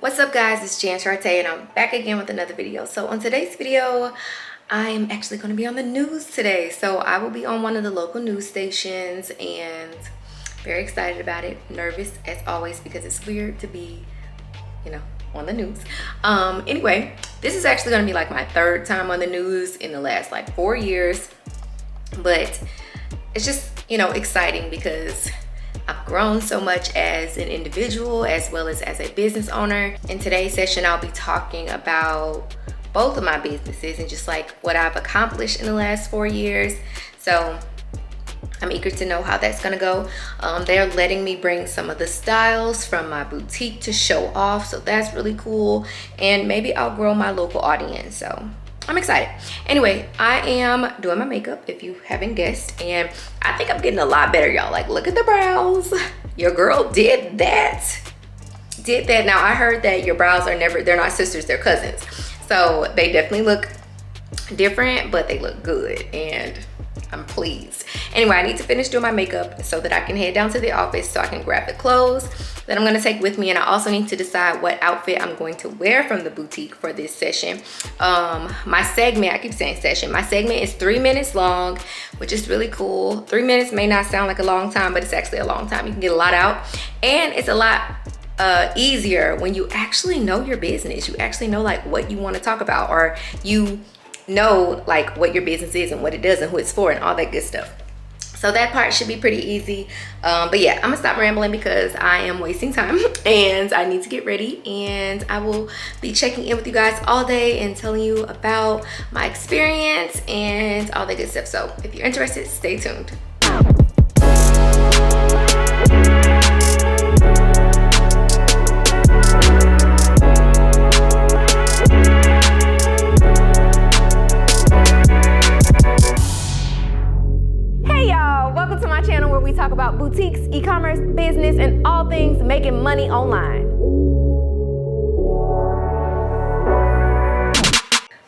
What's up guys, it's Jan Sharte and I'm back again with another video. So on today's video, I'm actually going to be on the news today. So I will be on one of the local news stations and very excited about it. Nervous as always because it's weird to be, on the news. Anyway, this is actually going to be like my third time on the news in the last like 4 years. But it's just, exciting because I've grown so much as an individual as well as a business owner. In today's session, I'll be talking about both of my businesses and just like what I've accomplished in the last 4 years. So I'm eager to know how that's gonna go. They're letting me bring some of the styles from my boutique to show off. So that's really cool. And maybe I'll grow my local audience. So I'm excited. Anyway, I am doing my makeup if you haven't guessed, and I think I'm getting a lot better, y'all. Like, look at the brows. Your girl did that. Now I heard that your brows they're not sisters, they're cousins. So they definitely look different, but they look good and I'm pleased. Anyway, I need to finish doing my makeup so that I can head down to the office so I can grab the clothes that I'm gonna take with me. And I also need to decide what outfit I'm going to wear from the boutique for this session. My segment, I keep saying session, my segment is 3 minutes long, which is really cool. 3 minutes may not sound like a long time, but it's actually a long time. You can get a lot out, and it's a lot easier when you actually know your business. You actually know like what you want to talk about, or you know like what your business is and what it does and who it's for and all that good stuff. So that part should be pretty easy. But yeah, I'm gonna stop rambling because I am wasting time and I need to get ready, and I will be checking in with you guys all day and telling you about my experience and all that good stuff. So if you're interested, stay tuned. Welcome to my channel where we talk about boutiques, e-commerce, business, and all things making money online.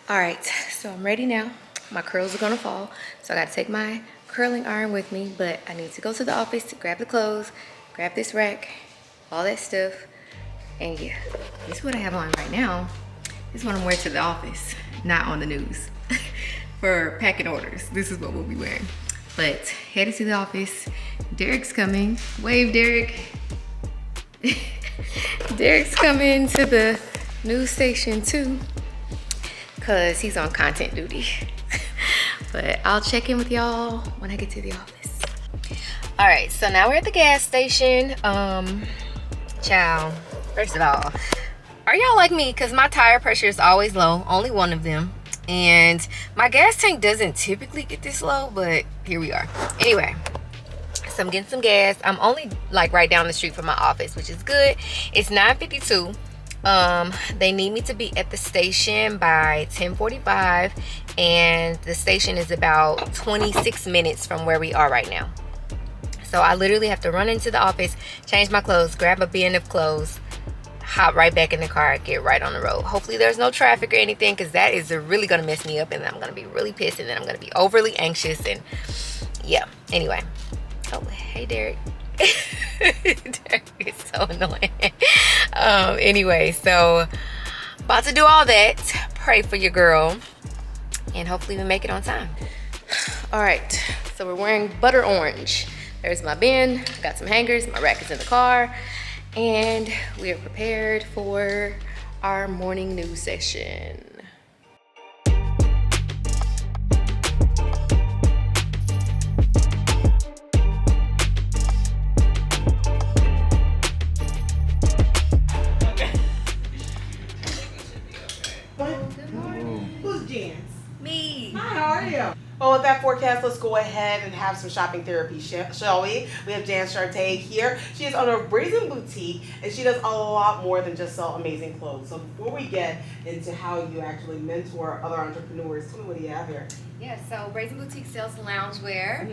All right, so I'm ready now. My curls are gonna fall, so I gotta take my curling iron with me, but I need to go to the office to grab the clothes, grab this rack, all that stuff. And yeah, this is what I have on right now. This is what I'm wearing to the office, not on the news. For packing orders, this is what we'll be wearing. But headed to the office. Derek's coming. Wave, Derek. Derek's coming to the news station too, because he's on content duty. But I'll check in with y'all when I get to the office. All right, so now we're at the gas station. Ciao. First of all, are y'all like me? Because my tire pressure is always low, only one of them. And my gas tank doesn't typically get this low, but here we are. Anyway, so I'm getting some gas. I'm only like right down the street from my office, which is good. It's 9:52. They need me to be at the station by 10:45, and the station is about 26 minutes from where we are right now. So I literally have to run into the office, change my clothes, grab a bin of clothes, hop right back in the car, get right on the road. Hopefully there's no traffic or anything, because that is really gonna mess me up, and then I'm gonna be really pissed, and then I'm gonna be overly anxious, and yeah. Anyway, oh hey Derek. Derek is so annoying. Anyway, so about to do all that. Pray for your girl, and hopefully we make it on time. All right, so we're wearing butter orange. There's my bin, got some hangers, my rack is in the car, and we are prepared for our morning news session. Who's Jans? Me. Hi, how are you? Well, with that forecast, let's go ahead and have some shopping therapy, shall we? We have Jan Sharte here. She is owner of Brazen Boutique, and she does a lot more than just sell amazing clothes. So before we get into how you actually mentor other entrepreneurs, tell me, what do you have here? Yeah, so Brazen Boutique sells loungewear,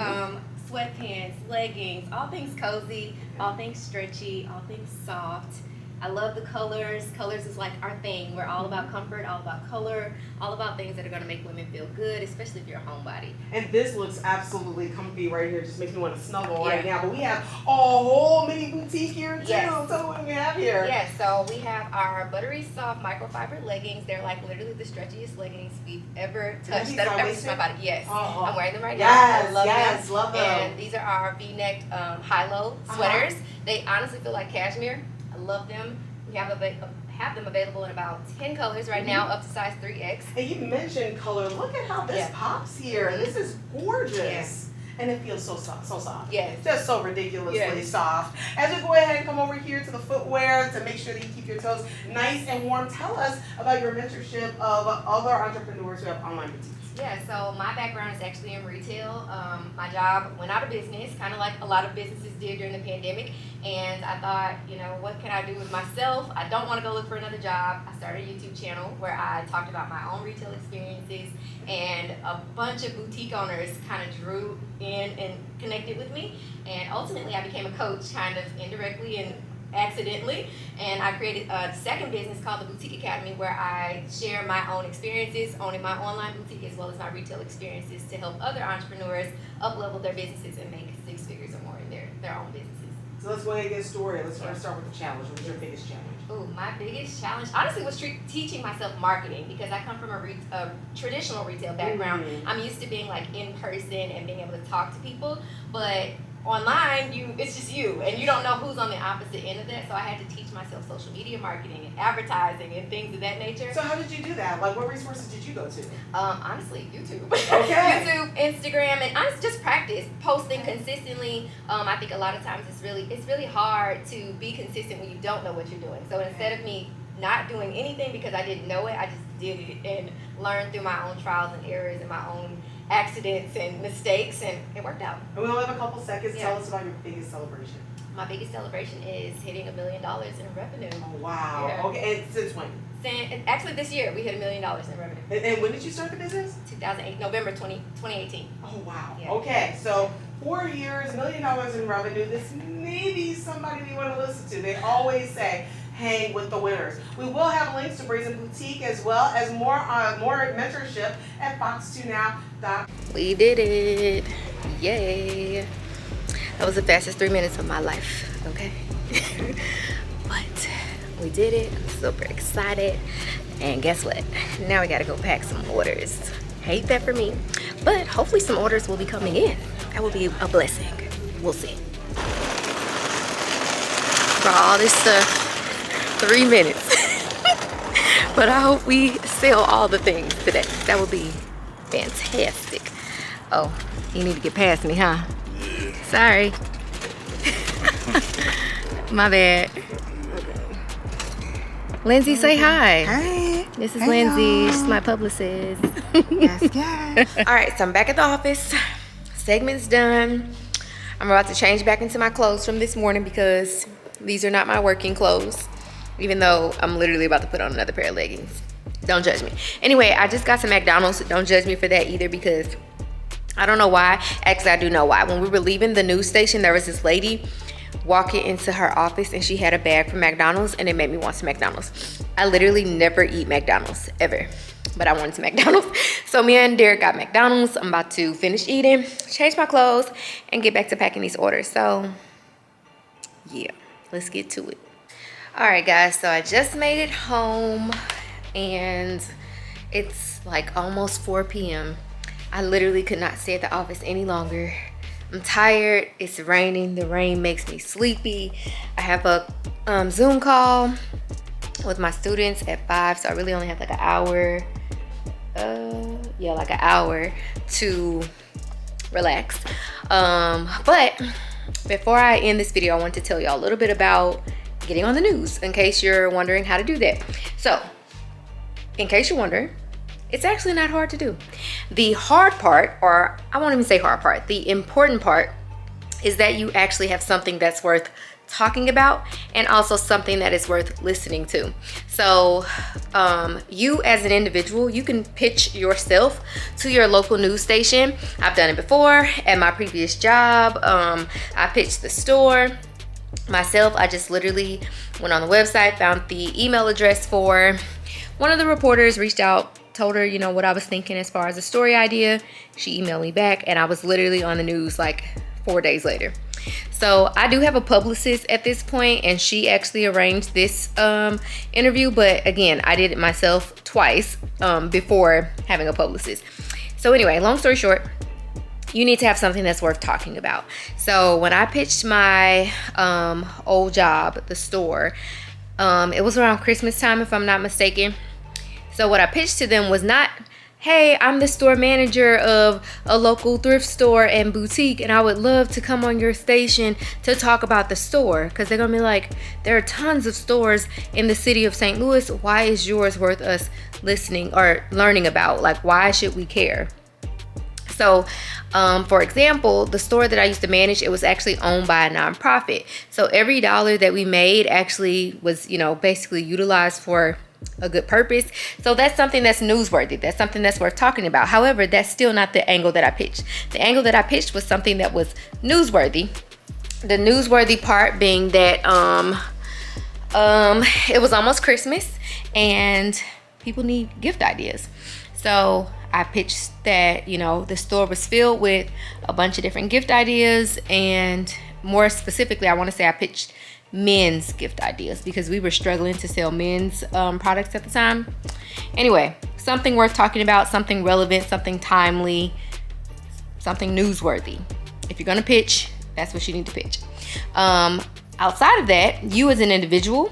sweatpants, leggings, all things cozy, all things stretchy, all things soft. I love the colors. Colors is like our thing. We're all about comfort, all about color, all about things that are gonna make women feel good, especially if you're a homebody. And this looks absolutely comfy right here. Just makes me want to snuggle right now. But we have a whole mini boutique here too. Yes. Tell me what we have here. Yes, so we have our buttery soft microfiber leggings. They're like literally the stretchiest leggings we've ever touched. That I've ever seen my body. Yes. I'm wearing them right now. I love them. And these are our V-neck high-low sweaters. They honestly feel like cashmere. I love them. We have them available in about 10 colors right now, up to size 3X. And you mentioned color. Look at how this pops here. This is gorgeous. Yes. And it feels so soft, so soft. Yes. Just so ridiculously soft. As we go ahead and come over here to the footwear to make sure that you keep your toes nice and warm, tell us about your mentorship of other entrepreneurs who have online boutiques. Yeah, so my background is actually in retail. My job went out of business, kind of like a lot of businesses did during the pandemic. And I thought, you know, what can I do with myself? I don't want to go look for another job. I started a YouTube channel where I talked about my own retail experiences, and a bunch of boutique owners kind of drew in and connected with me. And ultimately, I became a coach kind of indirectly and accidentally, and I created a second business called the Boutique Academy, where I share my own experiences owning my online boutique as well as my retail experiences to help other entrepreneurs up-level their businesses and make 6 figures or more in their own businesses. So let's go ahead and get started. Let's start with the challenge. What's your biggest challenge? Ooh, my biggest challenge honestly was teaching myself marketing, because I come from a traditional retail background. I'm used to being like in person and being able to talk to people, but online, it's just you, and you don't know who's on the opposite end of that. So I had to teach myself social media marketing and advertising and things of that nature. So how did you do that? Like, what resources did you go to? Honestly, YouTube. Okay. YouTube, Instagram, and honestly, just practice posting consistently. I think a lot of times it's really hard to be consistent when you don't know what you're doing. So instead of me not doing anything because I didn't know it, I just did it and learned through my own trials and errors and my own accidents and mistakes, and it worked out. And we only have a couple seconds. Tell us about your biggest celebration. My biggest celebration is hitting $1 million in revenue. Oh, wow. Yeah. Okay, and since when? Actually, this year we hit $1 million in revenue. And when did you start the business? 2008, November 2018. Oh, wow. Yeah. Okay, so 4 years, $1 million in revenue. This may be somebody we want to listen to. They always say, hang with the winners. We will have links to Brazen Boutique as well as more mentorship at fox2now.com. We did it. Yay. That was the fastest 3 minutes of my life, okay? But we did it. I'm super excited. And guess what? Now we gotta go pack some orders. Hate that for me. But hopefully some orders will be coming in. That will be a blessing. We'll see. For all this stuff, 3 minutes. But I hope we sell all the things today. That would be fantastic. Oh, you need to get past me, huh? Yeah. Sorry. My bad. Lindsay, say hi. Hi. This is Lindsay. She's my publicist. Yes. All right, so I'm back at the office. Segment's done. I'm about to change back into my clothes from this morning because these are not my working clothes, even though I'm literally about to put on another pair of leggings. Don't judge me. Anyway, I just got some McDonald's. Don't judge me for that either, because I don't know why. Actually, I do know why. When we were leaving the news station, there was this lady walking into her office and she had a bag from McDonald's, and it made me want some McDonald's. I literally never eat McDonald's ever, but I wanted some McDonald's. So me and Derek got McDonald's. I'm about to finish eating, change my clothes, and get back to packing these orders. So yeah, let's get to it. All right, guys, so I just made it home and it's like almost 4 p.m. I literally could not stay at the office any longer. I'm tired. It's raining. The rain makes me sleepy. I have a Zoom call with my students at 5, so I really only have like an hour. Like an hour to relax. But before I end this video, I want to tell y'all a little bit about getting on the news, in case you're wondering how to do that. So, in case you're wondering, it's actually not hard to do. The hard part, or I won't even say hard part, the important part is that you actually have something that's worth talking about, and also something that is worth listening to. So you as an individual, you can pitch yourself to your local news station. I've done it before at my previous job. I pitched the store. Myself, I just literally went on the website, found the email address for one of the reporters, reached out, told her, you know, what I was thinking as far as a story idea. She emailed me back, and I was literally on the news like 4 days later. So I do have a publicist at this point, and she actually arranged this interview. But again, I did it myself twice before having a publicist. So anyway, long story short, you need to have something that's worth talking about. So when I pitched my old job, the store, it was around Christmas time, if I'm not mistaken. So what I pitched to them was not, hey, I'm the store manager of a local thrift store and boutique, and I would love to come on your station to talk about the store. Because they're going to be like, there are tons of stores in the city of St. Louis. Why is yours worth us listening or learning about? Like, why should we care? So, for example, the store that I used to manage, it was actually owned by a nonprofit. So every dollar that we made actually was, you know, basically utilized for a good purpose. So that's something that's newsworthy. That's something that's worth talking about. However, that's still not the angle that I pitched. The angle that I pitched was something that was newsworthy. The newsworthy part being that it was almost Christmas and people need gift ideas. So I pitched that, you know, the store was filled with a bunch of different gift ideas, and more specifically, I want to say I pitched men's gift ideas because we were struggling to sell men's products at the time. Anyway, something worth talking about, something relevant, something timely, something newsworthy. If you're going to pitch, that's what you need to pitch. Outside of that, you as an individual,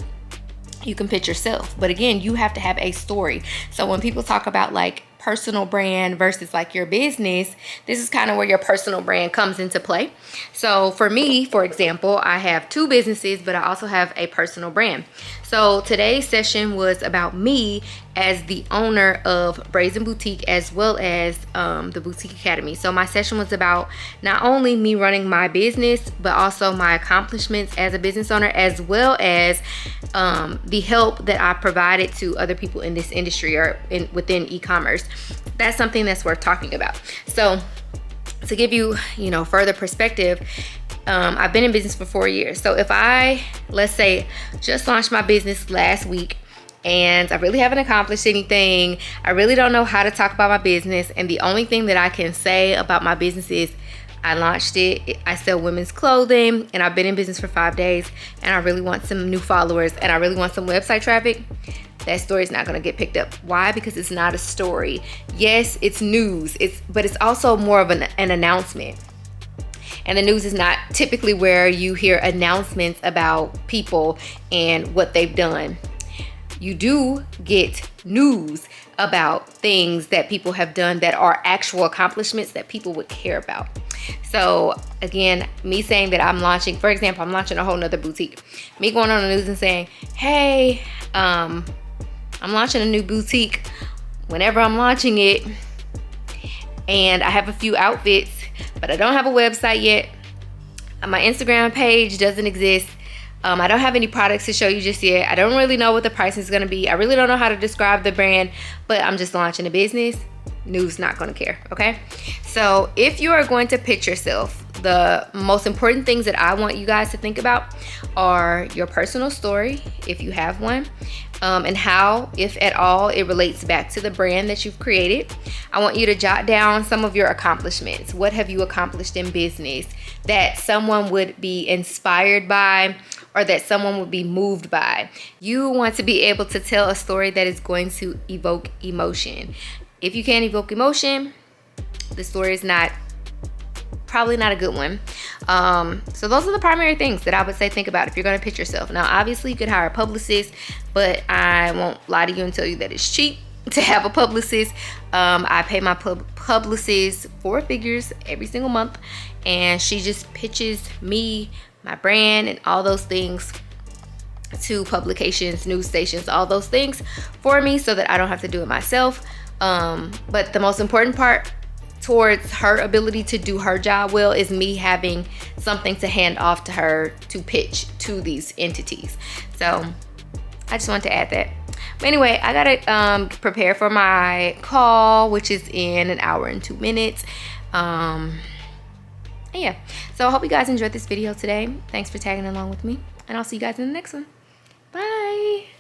you can pitch yourself. But again, you have to have a story. So when people talk about like personal brand versus like your business, this is kind of where your personal brand comes into play. So for me, for example, I have 2 businesses, but I also have a personal brand. So today's session was about me as the owner of Brazen Boutique, as well as the Boutique Academy. So my session was about not only me running my business, but also my accomplishments as a business owner, as well as the help that I provided to other people in this industry or within e-commerce. That's something that's worth talking about. So to give you, you know, further perspective, I've been in business for 4 years. So if I, let's say, just launched my business last week and I really haven't accomplished anything, I really don't know how to talk about my business, and the only thing that I can say about my business is I launched it, I sell women's clothing, and I've been in business for 5 days, and I really want some new followers, and I really want some website traffic, that story is not going to get picked up. Why? Because it's not a story. Yes, it's news, but it's also more of an announcement. And the news is not typically where you hear announcements about people and what they've done. You do get news about things that people have done that are actual accomplishments that people would care about. So again, me saying that I'm launching, for example, I'm launching a whole nother boutique. Me going on the news and saying, hey, I'm launching a new boutique. Whenever I'm launching it, and I have a few outfits, but I don't have a website yet. My Instagram page doesn't exist. I don't have any products to show you just yet. I don't really know what the price is going to be. I really don't know how to describe the brand, but I'm just launching a business. News not going to care, okay? So if you are going to pitch yourself, the most important things that I want you guys to think about are your personal story, if you have one, and how, if at all, it relates back to the brand that you've created. I want you to jot down some of your accomplishments. What have you accomplished in business that someone would be inspired by, or that someone would be moved by? You want to be able to tell a story that is going to evoke emotion. If you can't evoke emotion, the story is probably not a good one. So those are the primary things that I would say think about if you're going to pitch yourself. Now, obviously, you could hire a publicist, but I won't lie to you and tell you that it's cheap to have a publicist. I pay my publicist 4 figures every single month, and she just pitches me, my brand, and all those things to publications, news stations, all those things for me, so that I don't have to do it myself. But the most important part towards her ability to do her job well is me having something to hand off to her to pitch to these entities. So I just wanted to add that. But anyway, I gotta prepare for my call, which is in 1 hour and 2 minutes. And yeah, so I hope you guys enjoyed this video today. Thanks for tagging along with me, and I'll see you guys in the next one. Bye.